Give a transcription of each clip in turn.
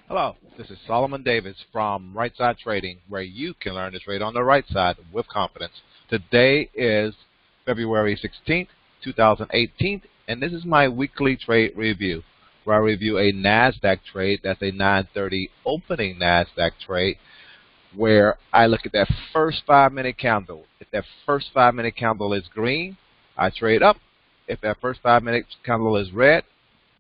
Hello, this is Solomon Davis from Right Side Trading, where you can learn to trade on the right side with confidence. Today is February 16th, 2018, and this is my weekly trade review, where I review a NASDAQ trade. That's a 9:30 opening NASDAQ trade, where I look at that first 5-minute candle. If that first 5-minute candle is green, I trade up. If that first 5-minute candle is red,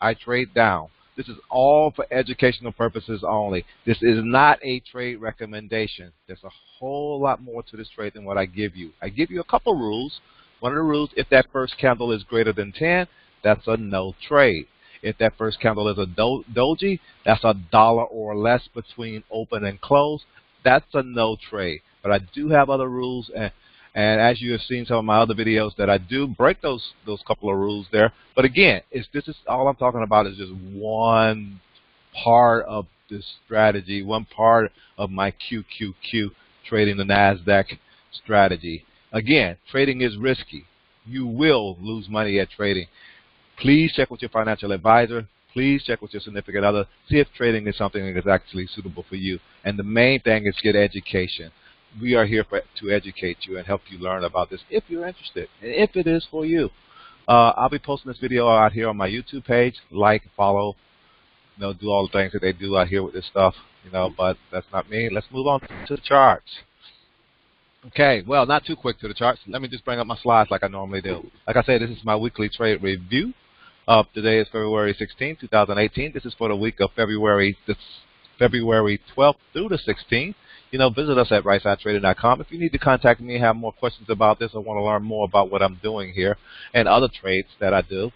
I trade down. This is all for educational purposes only. This is not a trade recommendation. There's a whole lot more to this trade than what I give you. I give you a couple rules. One of the rules, if that first candle is greater than 10, that's a no trade. If that first candle is a doji, that's $1 or less between open and close. That's a no trade. But I do have other rules, and as you have seen some of my other videos, that I do break those couple of rules there. But again, this is all I'm talking about is just one part of this strategy, one part of my QQQ trading the NASDAQ strategy. Again, trading is risky. You will lose money at trading. Please check with your financial advisor. Please check with your significant other. See if trading is something that is actually suitable for you. And the main thing is get education. We are here to educate you and help you learn about this if you're interested and if it is for you. I'll be posting this video out here on my YouTube page. Like, follow, do all the things that they do out here with this stuff, but that's not me. Let's move on to the charts. Okay, well, not too quick to the charts. Let me just bring up my slides like I normally do. Like I said, this is my weekly trade review. Today is February 16, 2018. This is for the week of February 12th through the 16th. Visit us at rightsideTrading.com. If you need to contact me and have more questions about this or want to learn more about what I'm doing here and other trades that I do,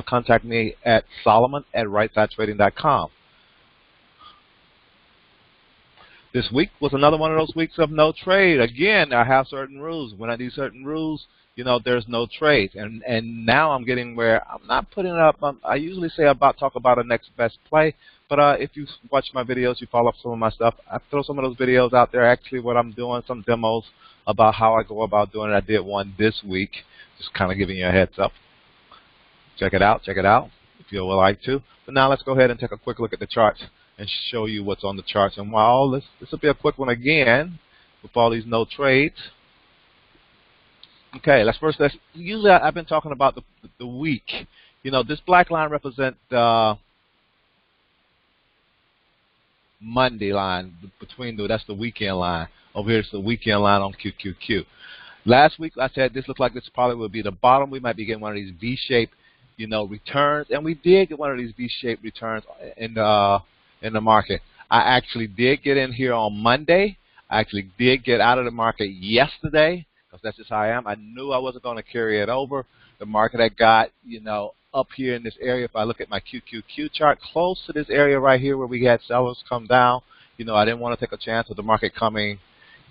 contact me at Solomon@rightsideTrading.com. This week was another one of those weeks of no trade. Again, I have certain rules. When I do certain rules, there's no trades. And now I'm getting where I'm not putting it up. I usually say talk about a next best play. But if you watch my videos, you follow up some of my stuff, I throw some of those videos out there, actually what I'm doing, some demos about how I go about doing it. I did one this week, just kind of giving you a heads up. Check it out if you would like to. But now let's go ahead and take a quick look at the charts and show you what's on the charts. And while this will be a quick one again with all these no trades. Okay, usually I've been talking about the week. This black line represents Monday line that's the weekend line. Over here is the weekend line on QQQ. Last week I said this looked like this probably would be the bottom. We might be getting one of these V-shaped, returns, and we did get one of these V-shaped returns in the market. I actually did get in here on Monday. I actually did get out of the market yesterday because that's just how I am. I knew I wasn't going to carry it over. The market had got, up here in this area. If I look at my QQQ chart, close to this area right here where we had sellers come down, I didn't want to take a chance of the market coming,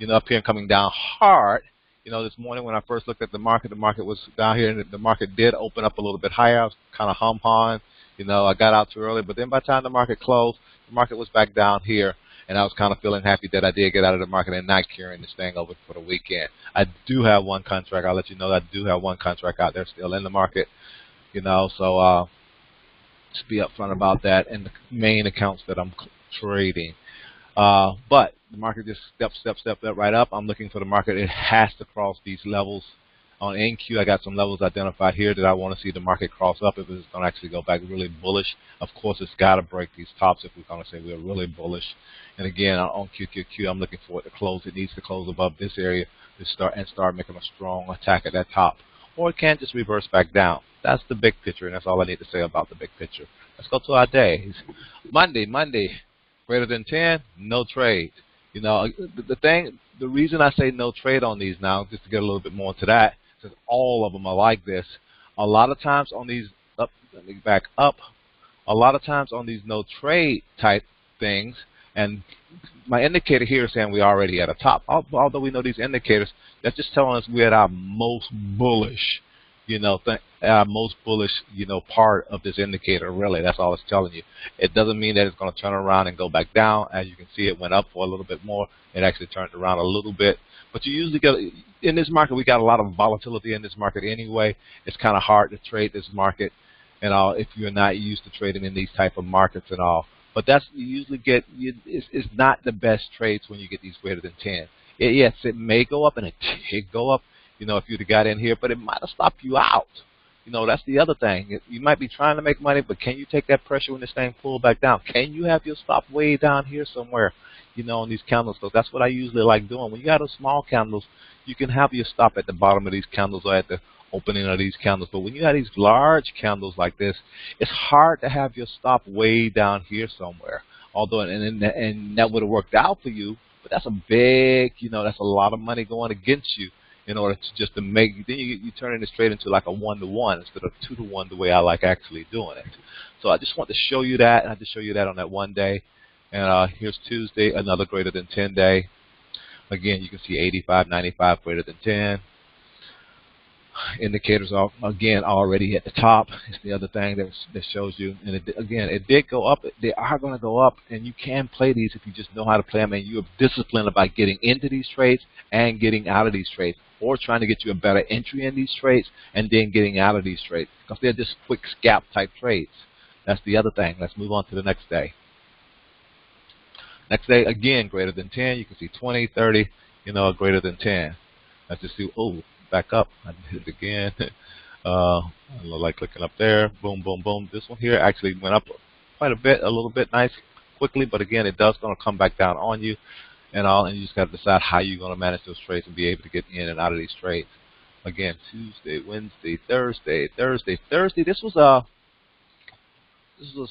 up here and coming down hard. This morning when I first looked at the market was down here, and the market did open up a little bit higher. I was kind of hum-hawing. I got out too early, but then by the time the market closed, the market was back down here, and I was kind of feeling happy that I did get out of the market and not carrying this thing over for the weekend. I do have one contract. I'll let you know that I do have one contract out there still in the market. So just be upfront about that and the main accounts that I'm trading. But the market just stepped right up. I'm looking for the market. It has to cross these levels. On NQ, I got some levels identified here that I want to see the market cross up if it's going to actually go back really bullish. Of course, it's got to break these tops if we're going to say we're really bullish. And again, on QQQ, I'm looking for it to close. It needs to close above this area to start making a strong attack at that top. Or it can just reverse back down. That's the big picture, and that's all I need to say about the big picture. Let's go to our days. Monday, greater than 10, no trade. The reason I say no trade on these now, just to get a little bit more into that, because all of them are like this. A lot of times on these, let me back up. A lot of times on these no trade type things, and my indicator here is saying we're already at a top. Although we know these indicators, that's just telling us we're at our most bullish, part of this indicator. Really, that's all it's telling you. It doesn't mean that it's going to turn around and go back down. As you can see, it went up for a little bit more. It actually turned around a little bit. But you usually get, in this market, we got a lot of volatility in this market anyway. It's kind of hard to trade this market and all if you're not used to trading in these type of markets and all. But that's you usually get. It's not the best trades when you get these greater than 10. Yes, it may go up, and it did go up. If you'd have got in here, but it might have stopped you out. That's the other thing. You might be trying to make money, but can you take that pressure when this thing pull back down? Can you have your stop way down here somewhere, on these candles? So that's what I usually like doing. When you got those small candles, you can have your stop at the bottom of these candles or at the opening of these candles. But when you have these large candles like this, it's hard to have your stop way down here somewhere. Although, and that would have worked out for you, but that's a big, that's a lot of money going against you. In order to just to make, then you turn this trade into like a 1-to-1 instead of 2-to-1, the way I like actually doing it. So I just want to show you that, and I just show you that on that one day. And here's Tuesday, another greater than 10 day. Again, you can see 85, 95 greater than 10. Indicators are again already at the top. It's the other thing that shows you. And it did go up. They are going to go up, and you can play these if you just know how to play them, and you're disciplined about getting into these trades and getting out of these trades, or trying to get you a better entry in these trades and then getting out of these trades, because they're just quick scalp type trades. That's the other thing. Let's move on to the next day. Next day, again, greater than 10. You can see 20, 30, greater than 10. Let's just see. Oh, back up. I hit it again. I like clicking up there. Boom, boom, boom. This one here actually went up quite a bit, a little bit nice, quickly, but again, it does going to come back down on you. And you just got to decide how you're going to manage those trades and be able to get in and out of these trades. Again, Tuesday, Wednesday, Thursday. This was a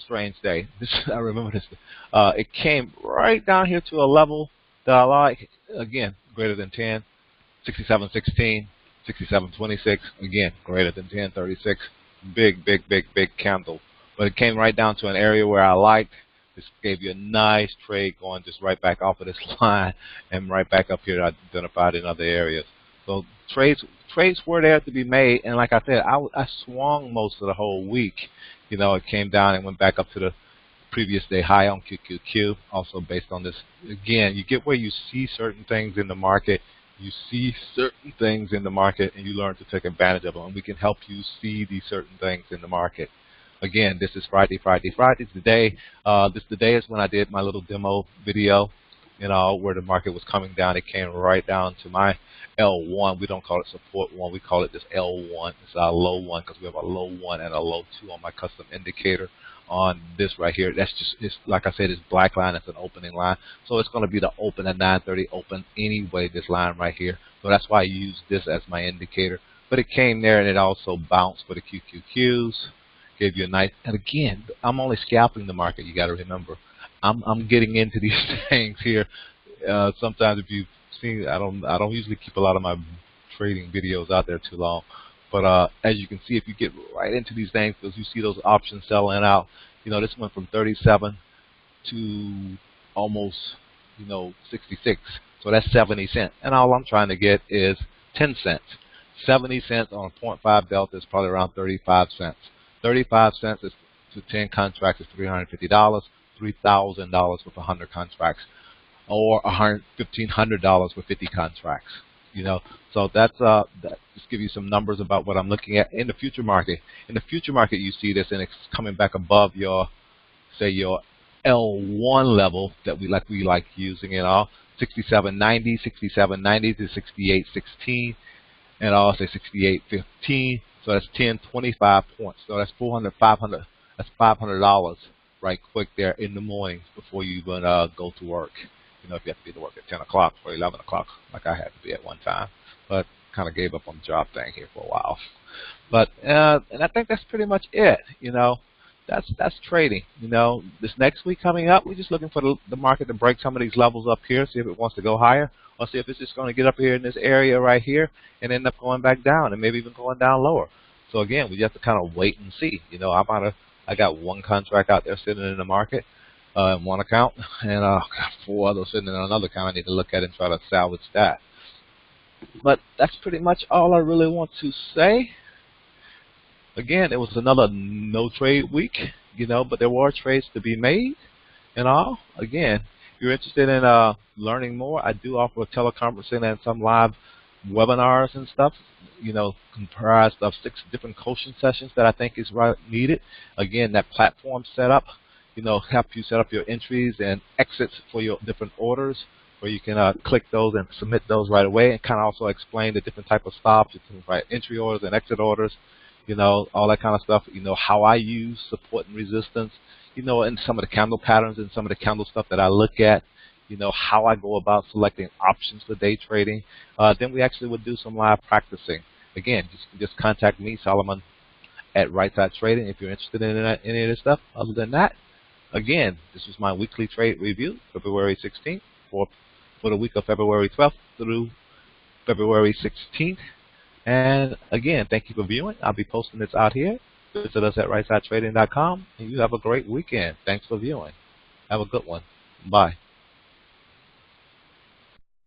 strange day. I remember this. It came right down here to a level that I like. Again, greater than 10, 67.16, 67.26. Again, greater than 10, 36. Big candle. But it came right down to an area where I liked. This gave you a nice trade going just right back off of this line and right back up here identified in other areas. So trades were there to be made, and like I said, I swung most of the whole week. It came down and went back up to the previous day high on QQQ, also based on this. Again, you get where you see certain things in the market. You see certain things in the market, and you learn to take advantage of them, and we can help you see these certain things in the market. Again, this is Friday. Today, today is when I did my little demo video, where the market was coming down. It came right down to my L1. We don't call it support 1. We call it this L1. It's our low 1 because we have a low 1 and a low 2 on my custom indicator on this right here. That's just, it's like I said, it's black line. It's an opening line. So it's going to be the open at 9:30 open anyway, this line right here. So that's why I use this as my indicator. But it came there, and it also bounced for the QQQs. Gave you a nice, and again, I'm only scalping the market. You got to remember, I'm getting into these things here. Sometimes if you've seen, I don't usually keep a lot of my trading videos out there too long. But as you can see, if you get right into these things, because you see those options selling out, this went from 37 to almost 66. So that's 70 cents, and all I'm trying to get is 10 cents. 70 cents on a 0.5 delta is probably around 35 cents. 35 cents is to 10 contracts is $350, $3,000 with 100 contracts, or $1,500 with 50 contracts. So that's just give you some numbers about what I'm looking at in the future market. In the future market, you see this, and it's coming back above your, say, your L1 level that we like using it all. 67.90, 67.90 to 68.16, and I'll say 68.15. So that's 10.25 points. So that's 500. That's $500 right quick there in the morning before you even go to work. If you have to be to work at 10 o'clock or 11 o'clock, like I had to be at one time. But kind of gave up on the job thing here for a while. But and I think that's pretty much it. That's trading. This next week coming up, we're just looking for the market to break some of these levels up here, see if it wants to go higher, or see if it's just going to get up here in this area right here and end up going back down, and maybe even going down lower. So again, we have to kind of wait and see. I got one contract out there sitting in the market, in one account, and I got 4 others sitting in another account. I need to look at and try to salvage that. But that's pretty much all I really want to say. Again, it was another no trade week, but there were trades to be made and all. Again, if you're interested in learning more, I do offer teleconferencing and some live webinars and stuff, comprised of 6 different coaching sessions that I think is needed. Again, that platform setup, help you set up your entries and exits for your different orders, where you can click those and submit those right away, and kind of also explain the different type of stops. You can write entry orders and exit orders, all that kind of stuff. How I use support and resistance, and some of the candle patterns and some of the candle stuff that I look at, how I go about selecting options for day trading. Then we actually would do some live practicing. Again, just contact me, Solomon, at Right Side Trading if you're interested in any of this stuff. Other than that, again, this was my weekly trade review, February 16th, for the week of February 12th through February 16th. And again, thank you for viewing. I'll be posting this out here. Visit us at rightsidetrading.com, and you have a great weekend. Thanks for viewing. Have a good one. Bye.